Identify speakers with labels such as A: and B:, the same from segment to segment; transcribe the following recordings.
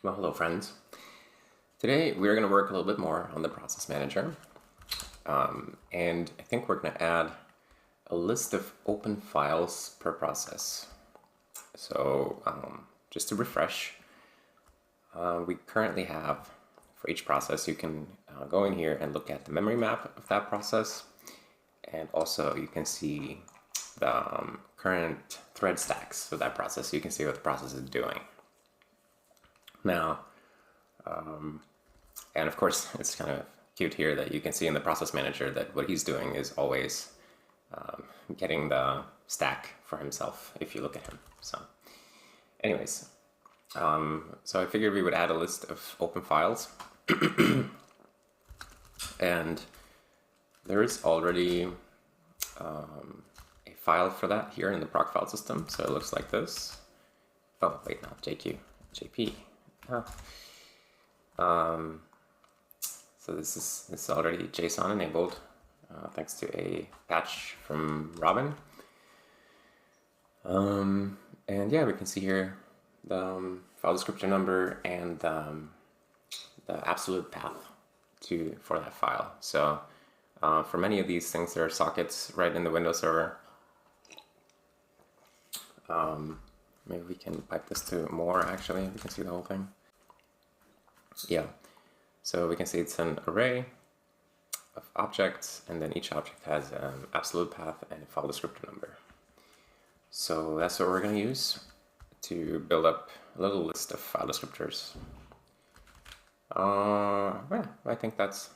A: Well, hello friends. Today we're going to work a little bit more on the process manager. And I think we're going to add a list of open files per process. So just to refresh, we currently have, for each process, you can go in here and look at the memory map of that process. And also you can see the current thread stacks for that process. So you can see what the process is doing. Now, and of course, it's kind of cute here that you can see in the process manager that what he's doing is always getting the stack for himself if you look at him. So anyways, so I figured we would add a list of open files. And there is already a file for that here in the proc file system. So it looks like this. Oh, wait, not JQ, JP. Oh. So this is already JSON enabled thanks to a patch from Robin. And yeah, we can see here the file descriptor number and the absolute path for that file. So for many of these things, there are sockets right in the Windows server. Maybe we can pipe this to more, actually. We can see the whole thing. Yeah. So we can see it's an array of objects, and then each object has an absolute path and a file descriptor number. So that's what we're going to use to build up a little list of file descriptors. Yeah, I think that's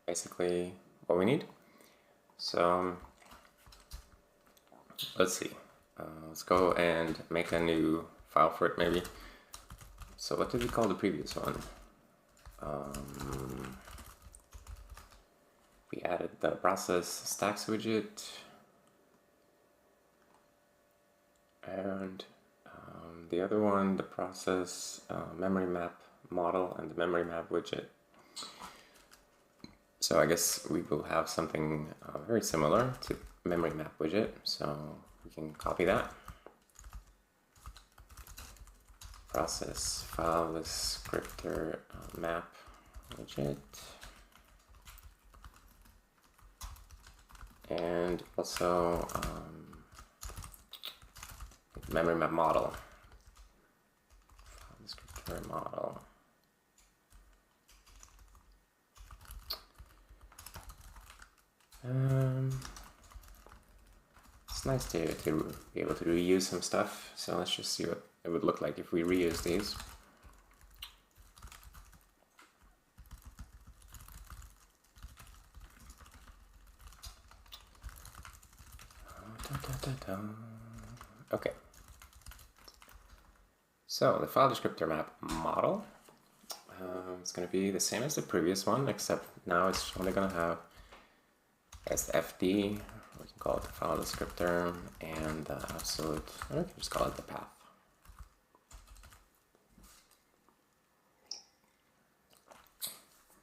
A: basically what we need. So let's see. Let's go and make a new file for it, maybe. So what did we call the previous one? We added the process stacks widget, and the other one, the process memory map model and the memory map widget. So I guess we will have something very similar to memory map widget, so we can copy that. Process file descriptor map widget, and also memory map model, file descriptor model. It's nice to be able to reuse some stuff, so let's just see what it would look like if we reuse these. Okay. So the file descriptor map model, it's going to be the same as the previous one, except now it's only going to have as the FD, we can call it the file descriptor, and the absolute, or we can just call it the path.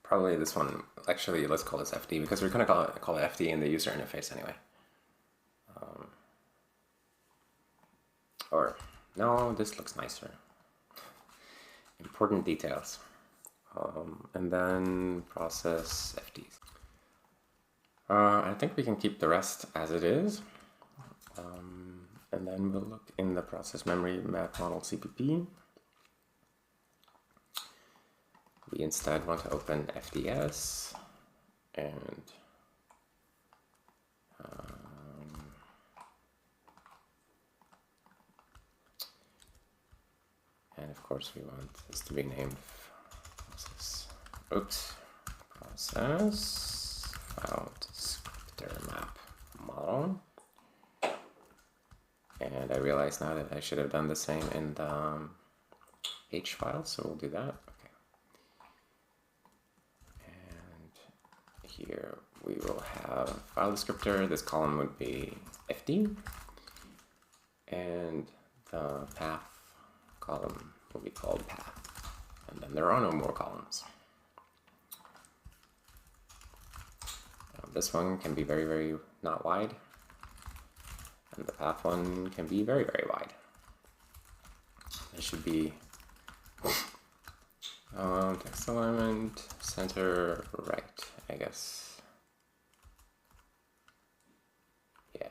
A: Probably this one, actually let's call this FD because we're going to call it FD in the user interface anyway. Or, no, this looks nicer. Important details. And then process FDs. I think we can keep the rest as it is. And then we'll look in the process memory map model CPP. We instead want to open FDS and of course we want this to be named process. Process file descriptor map model. And I realize now that I should have done the same in the H file, so we'll do that. Okay. And here we will have file descriptor. This column would be FD, and the path column will be called path. And then there are no more columns. This one can be very, very not wide, and the path one can be very, very wide. It should be Text alignment, center right, I guess. Yeah.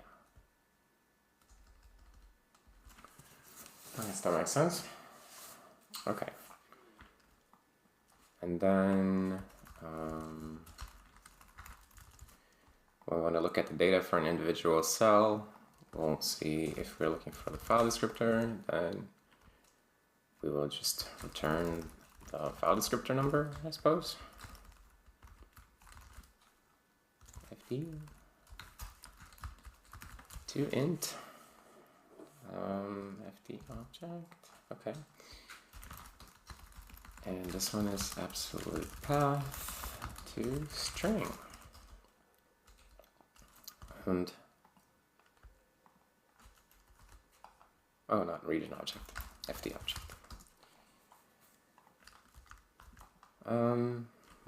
A: I guess that makes sense. Okay. And then we want to look at the data for an individual cell. We'll see if we're looking for the file descriptor, then we will just return the file descriptor number, I suppose. fd to int fd object. Okay. And this one is absolute path to string. And oh, not region object, fd object.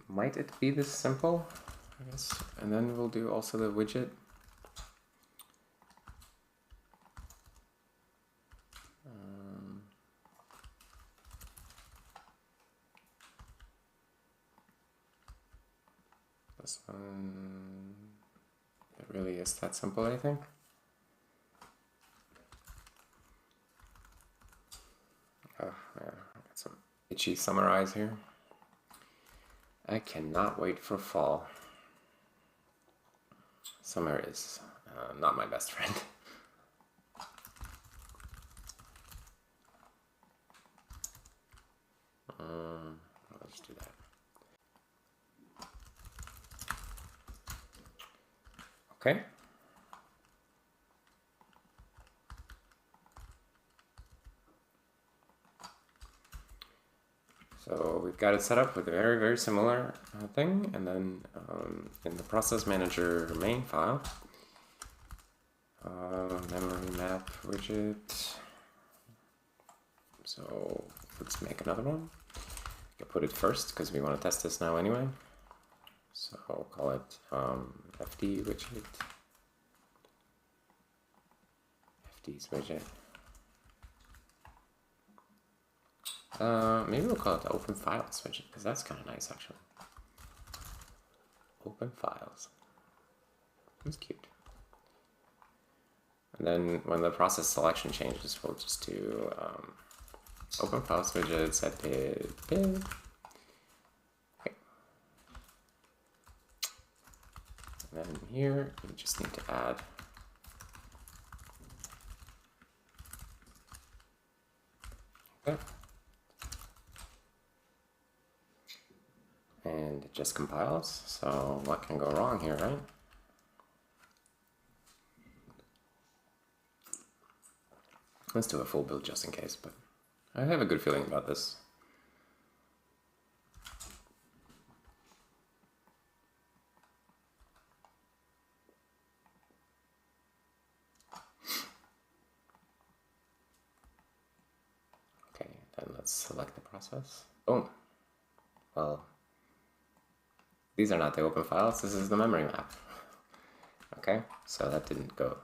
A: Might it be this simple? I guess. And then we'll do also the widget. This one, it really is that simple, I think. Oh, yeah, I got some itchy summer eyes here. I cannot wait for fall. Summer is not my best friend. Let's do that. Okay. So we've got it set up with a very, very similar thing, and then in the process manager main file, memory map widget. So let's make another one. I'll put it first because we want to test this now anyway. So I'll call it fd widget. fd's widget. Maybe we'll call it the open files widget because that's kind of nice actually. Open files. That's cute. And then when the process selection changes, we'll just do open files widget set div. Okay. And then here we just need to add okay. And it just compiles, so what can go wrong here, right? Let's do a full build just in case, but I have a good feeling about this. Okay, then let's select the process. Boom. Well, these are not the open files, this is the memory map. Okay, so that didn't go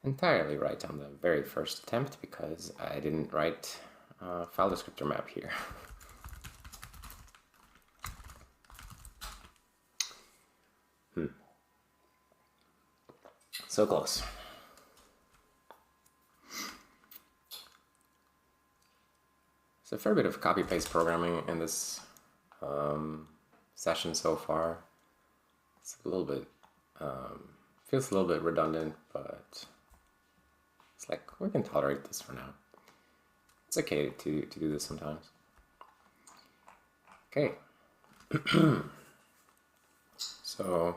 A: entirely right on the very first attempt because I didn't write file descriptor map here. So close. There's a fair bit of copy-paste programming in this session so far. It's a little bit, feels a little bit redundant, but it's like we can tolerate this for now. It's okay to do this sometimes. Okay. So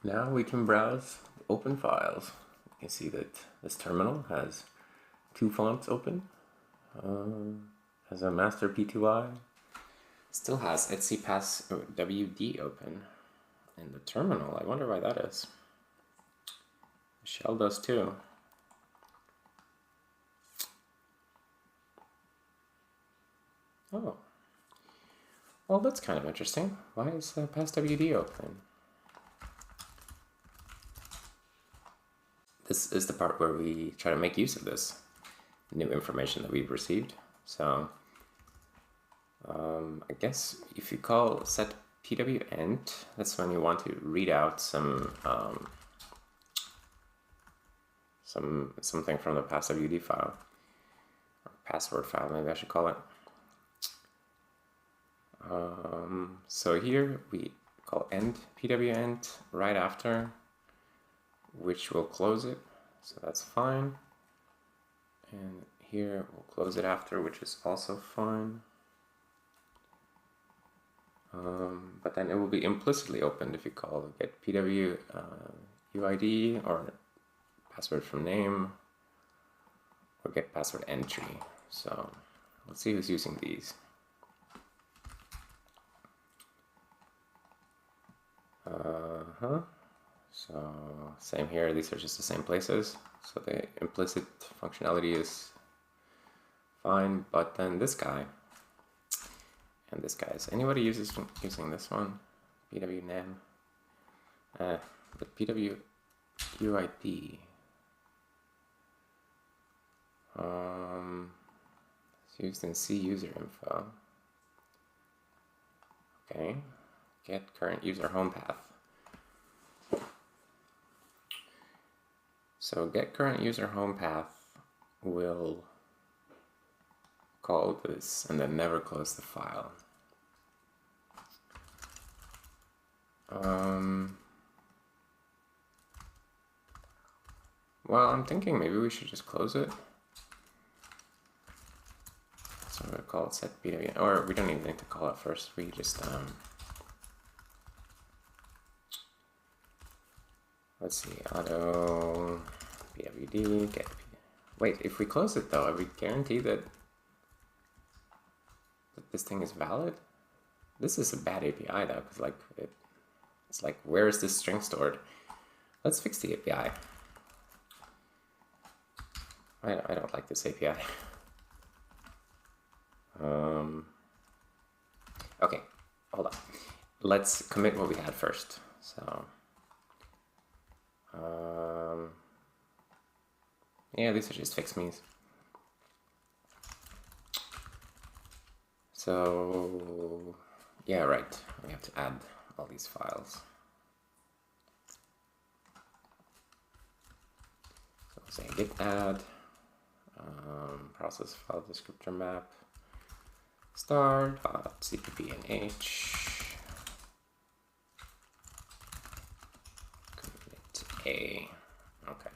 A: now we can browse open files. You can see that this terminal has two fonts open. Has a master P2i. Still has etcpass WD open. In the terminal, I wonder why that is. Shell does too. Oh. Well, that's kind of interesting. Why is passwd open? This is the part where we try to make use of this new information that we've received. So I guess if you call set pwent, that's when you want to read out something from the passwd file, or password file, maybe I should call it. So here we call end pwent right after, which will close it, so that's fine. And here we'll close it after, which is also fine. But then it will be implicitly opened if you call get pw uid or password from name or get password entry. So let's see who's using these. So same here, these are just the same places. So the implicit functionality is fine, but then this guy and this guy, is anybody using this one? pwnam, but pwuid, it's used in C user info. Okay, get current user home path. So get current user home path will call this and then never close the file. Well, I'm thinking maybe we should just close it. So I'm gonna call it set pwnt, or we don't even need to call it first. We just let's see, auto pwd get. Wait, if we close it though, are we guaranteed that this thing is valid? This is a bad API though, because like it's like, where is this string stored? Let's fix the API. I don't like this API. Okay, hold on. Let's commit what we had first. So, yeah, these are just fix me's. So, yeah, right. We have to add all these files. So we'll say git add process file descriptor map star.cppnh commit a. Okay.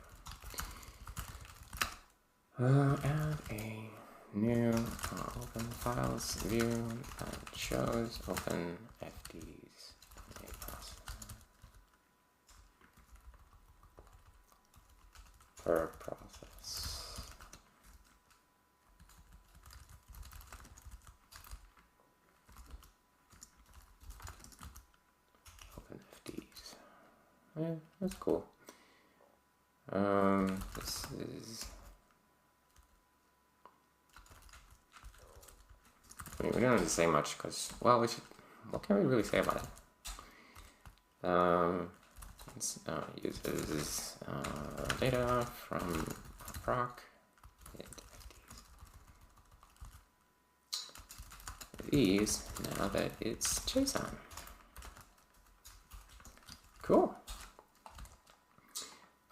A: Add a new open files view that shows open FDs in a process per process. Open FDs. Yeah, that's cool. This is. I mean, we don't need to say much because, well, we should. What can we really say about it? Uses data from proc. These now that it's JSON. Cool.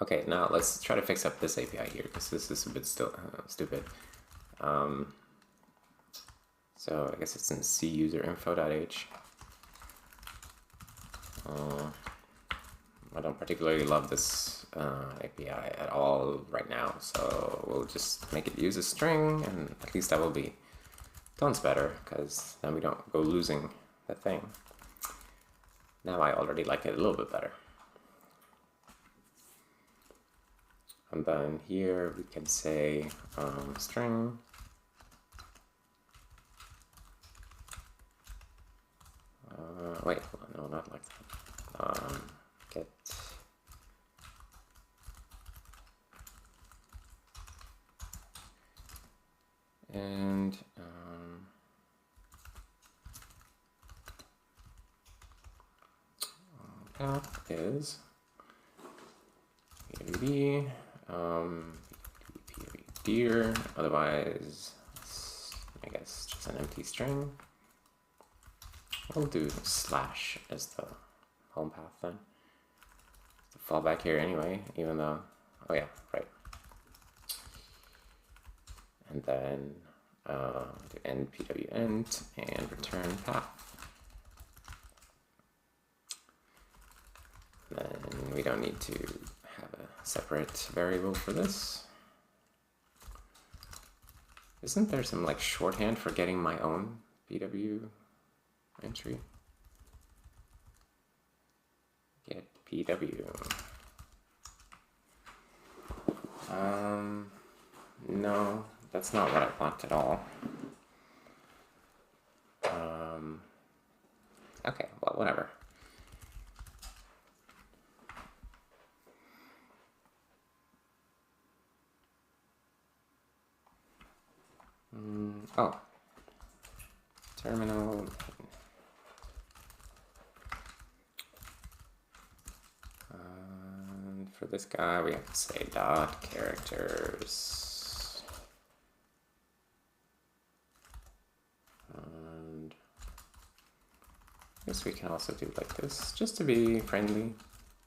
A: Okay, now let's try to fix up this API here because this is a bit still stupid. So I guess it's in C user info.h. I don't particularly love this API at all right now, so we'll just make it use a string, and at least that will be tons better, because then we don't go losing the thing. Now I already like it a little bit better. And then here we can say string wait, no, not like that. Get and path is pwd dear, otherwise I guess just an empty string. I'll do slash as the home path then. The fallback here anyway, even though, oh yeah, right. And then do end pwend and return path. Then we don't need to have a separate variable for this. Isn't there some like shorthand for getting my own PW entry? Get PW. No, that's not what I want at all. Okay, well, whatever. Oh, terminal. For this guy, we have to say dot characters. And I guess we can also do like this, just to be friendly.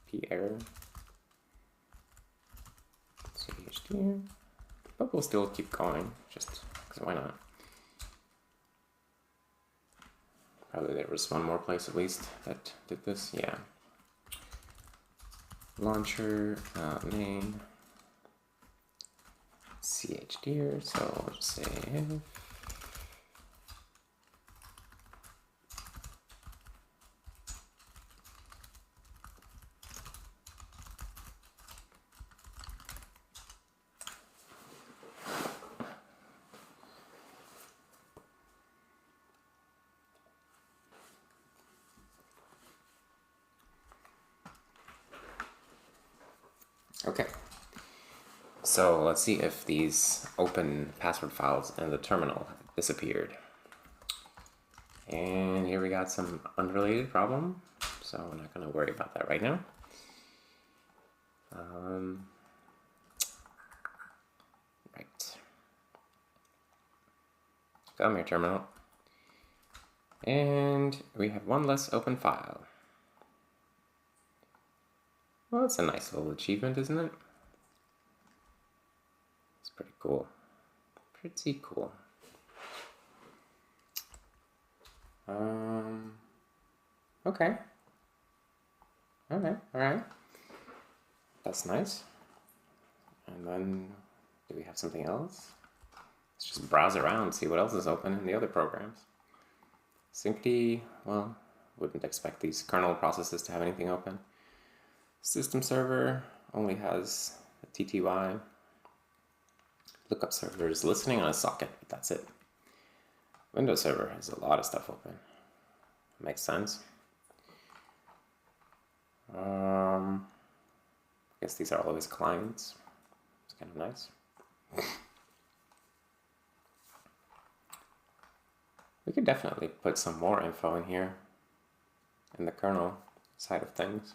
A: P error. CHD. But we'll still keep going, just because why not? Probably there was one more place at least that did this, yeah. Launcher, main, chdir, so we'll just say if. Okay, so let's see if these open password files in the terminal have disappeared. And here we got some unrelated problem, so we're not going to worry about that right now. Right. Come here, terminal. And we have one less open file. Well, that's a nice little achievement, isn't it? It's pretty cool. Pretty cool. Okay. Alright. That's nice. And then, do we have something else? Let's just browse around, see what else is open in the other programs. Syncd, well, wouldn't expect these kernel processes to have anything open. System server only has a TTY. Lookup server is listening on a socket, but that's it. Windows server has a lot of stuff open. Makes sense. I guess these are always clients. It's kind of nice. We could definitely put some more info in here in the kernel side of things.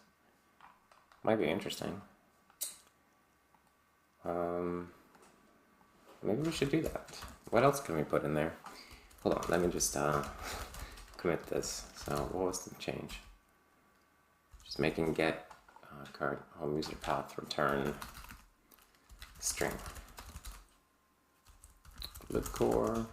A: Might be interesting. Maybe we should do that. What else can we put in there? Hold on, let me just commit this. So what was the change? Just making get current home user path return string. Libcore.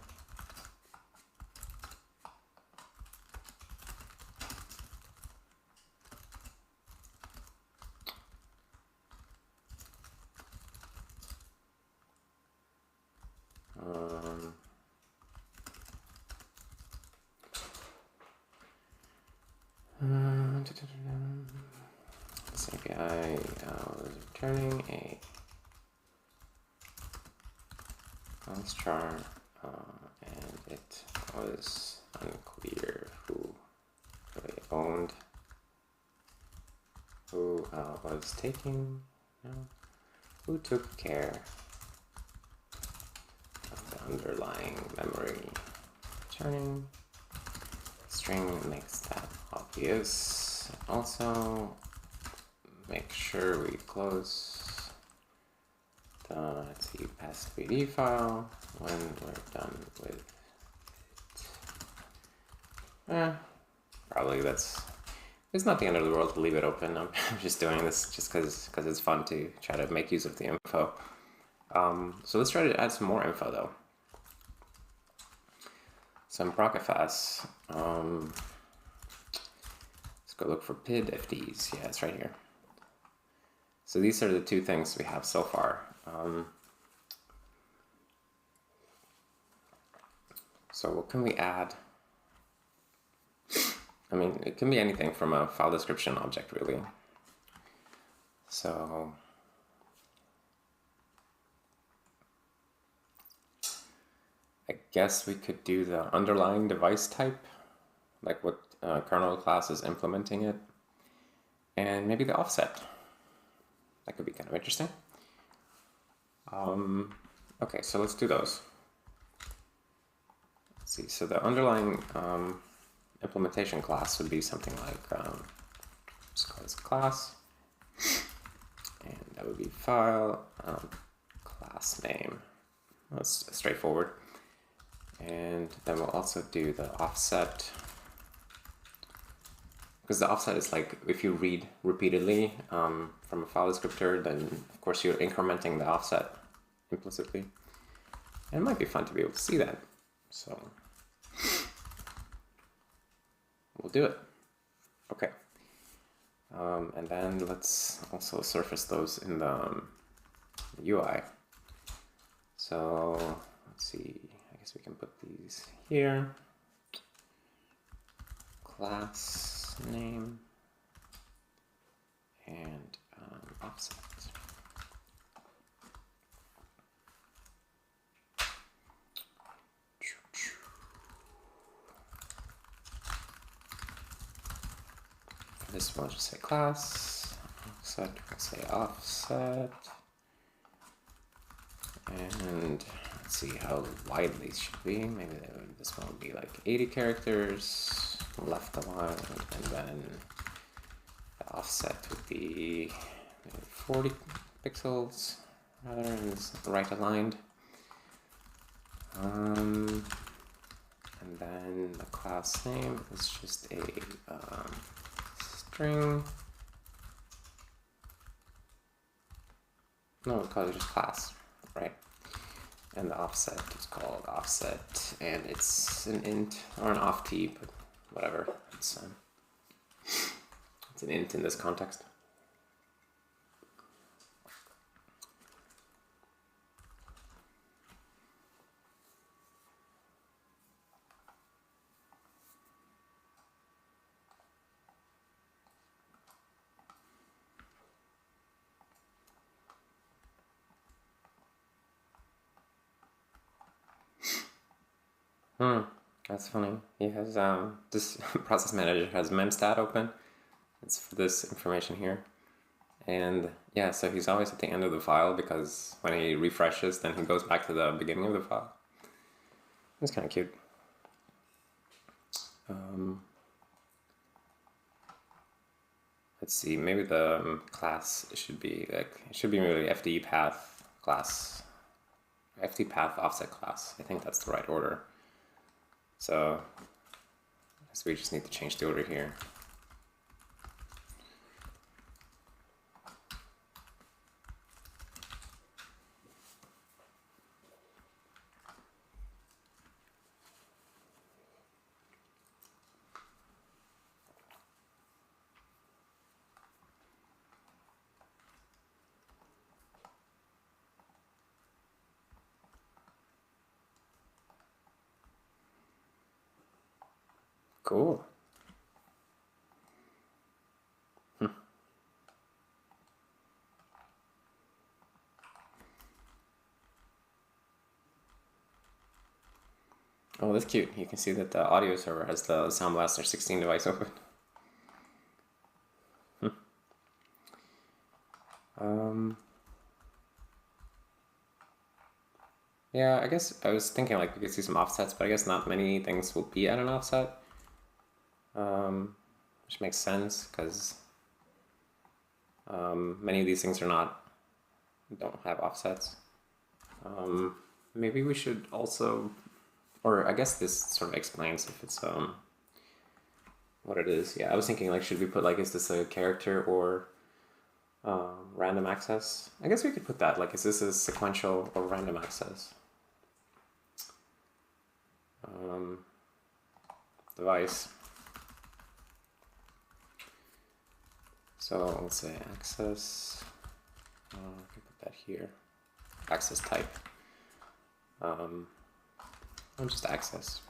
A: This API was returning a const-char, and it was unclear who really owned, who was taking, who took care of the underlying memory. Returning string makes that obvious. Also, make sure we close the pass3d file when we're done with it. probably it's not the end of the world to leave it open. I'm just doing this just because it's fun to try to make use of the info. So let's try to add some more info though. Some procfs. Let's go look for PID FDs. Yeah, it's right here. So these are the two things we have so far. So what can we add? I mean, it can be anything from a file description object, really. So I guess we could do the underlying device type, like what kernel class is implementing it, and maybe the offset. That could be kind of interesting. Okay, so let's do those. Let's see, so the underlying implementation class would be something like, let's call this class, and that would be file, class name. That's straightforward. And then we'll also do the offset, because the offset is like if you read repeatedly from a file descriptor, then of course you're incrementing the offset implicitly. And it might be fun to be able to see that. So we'll do it. Okay. And then let's also surface those in the UI. So let's see, I guess we can put these here. Class name and offset. For this one, I'll just say class. Offset, we'll say offset. And let's see how wide these should be. Maybe this one would be like 80 characters, left aligned, and then the offset would be maybe 40 pixels rather than right aligned. And then the class name is just a string. No, we'll call it just class, right? And the offset is called offset, and it's an int or an oft, but whatever. It's an int in this context. That's funny. He has this process manager has memstat open. It's for this information here. And yeah, so he's always at the end of the file because when he refreshes, then he goes back to the beginning of the file. It's kind of cute. Let's see, maybe the class should be like, it should be maybe FD path class, FD path offset class. I think that's the right order. So we just need to change the order here. Cool. Oh, that's cute. You can see that the audio server has the Sound Blaster 16 device open. Yeah, I guess I was thinking like we could see some offsets, but I guess not many things will be at an offset. Which makes sense because many of these things don't have offsets. Maybe we should also, or I guess this sort of explains if it's what it is. Yeah, I was thinking like, should we put like, is this a character or random access? I guess we could put that, like, is this a sequential or random access? Device. So let's say access, I can put that here, access type, just access.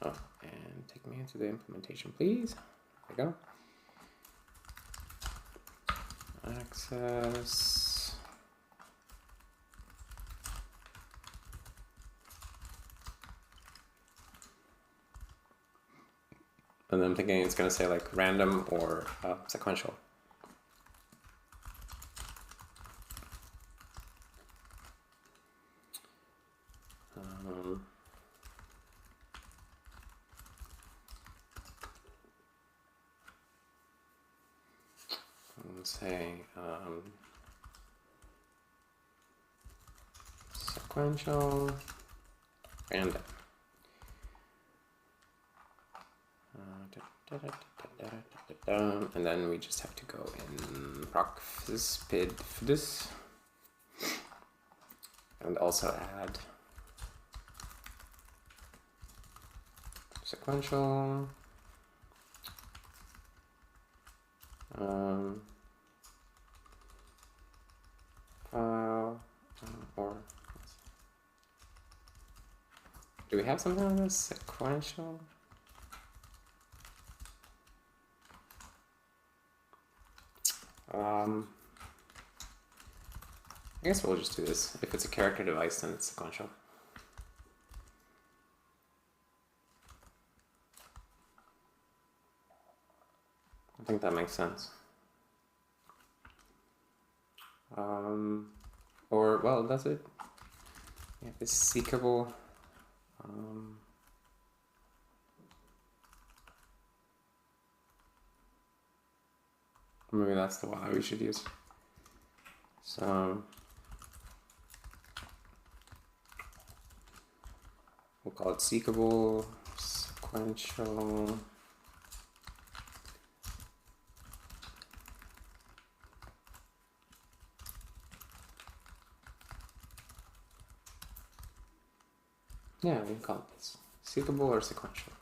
A: Oh, and take me into the implementation, please. There we go. Access. And then I'm thinking it's going to say like random or sequential. Let's say sequential, random. And then we just have to go in proc.spid for this, and also add sequential, file, or do we have something on this sequential? I guess we'll just do this. If it's a character device, then it's sequential. I think that makes sense. Or, well, does it? Yeah, if it's seekable. Maybe that's the one we should use. So we'll call it seekable, sequential. Yeah, we can call it this. Seekable or sequential.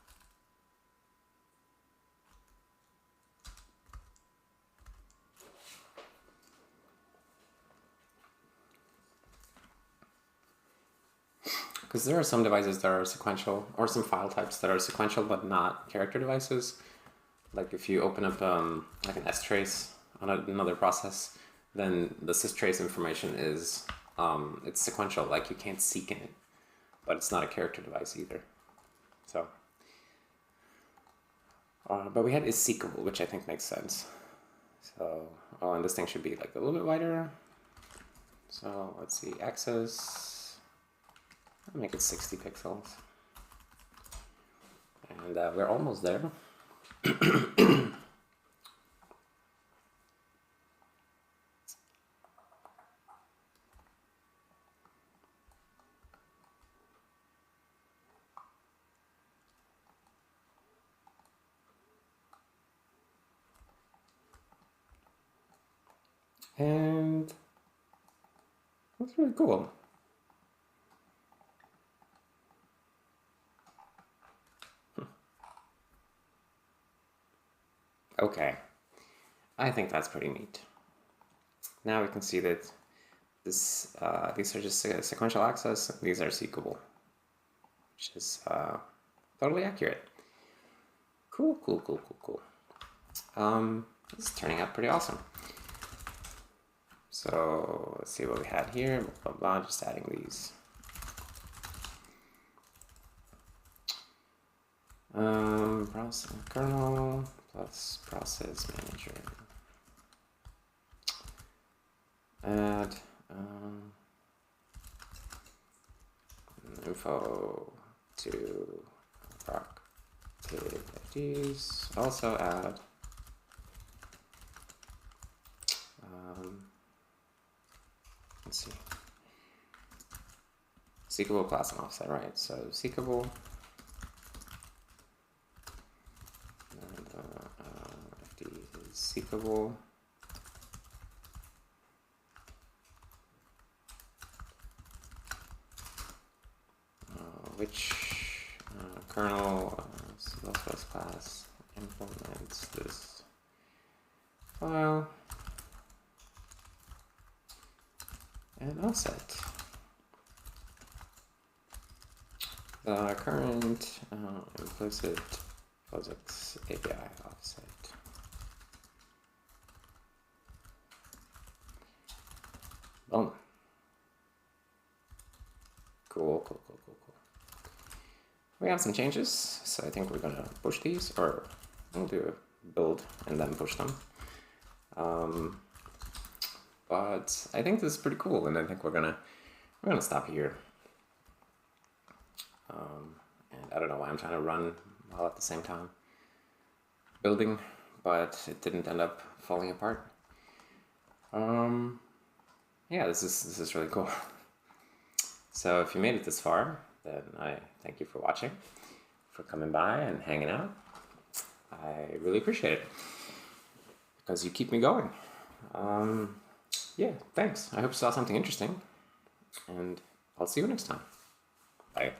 A: Because there are some devices that are sequential, or some file types that are sequential but not character devices. Like if you open up like an strace on another process, then the systrace information is it's sequential. Like you can't seek in it, but it's not a character device either. So, but we had is seekable, which I think makes sense. So, oh, and this thing should be like a little bit wider. So let's see, access. I'll make it 60 pixels. And we're almost there. And that's really cool. Okay, I think that's pretty neat. Now we can see that this these are just sequential access, these are seekable, which is totally accurate. Cool, cool, cool, cool, cool. This is turning out pretty awesome. So let's see what we had here, blah, blah, blah, just adding these. Process kernel plus process manager. Add info to proc IDs. Also add let's see, seekable class and offset, right? So seekable seekable. Which kernel C++ class implements this file and offset the current implicit POSIX API offset. Boom. Cool. We have some changes, so I think we're gonna push these, or we'll do a build and then push them. But I think this is pretty cool, and I think we're gonna stop here. And I don't know why I'm trying to run while at the same time building, but it didn't end up falling apart. Yeah, this is really cool. So if you made it this far, then I thank you for watching, for coming by and hanging out. I really appreciate it, because you keep me going. Yeah, thanks. I hope you saw something interesting, and I'll see you next time. Bye.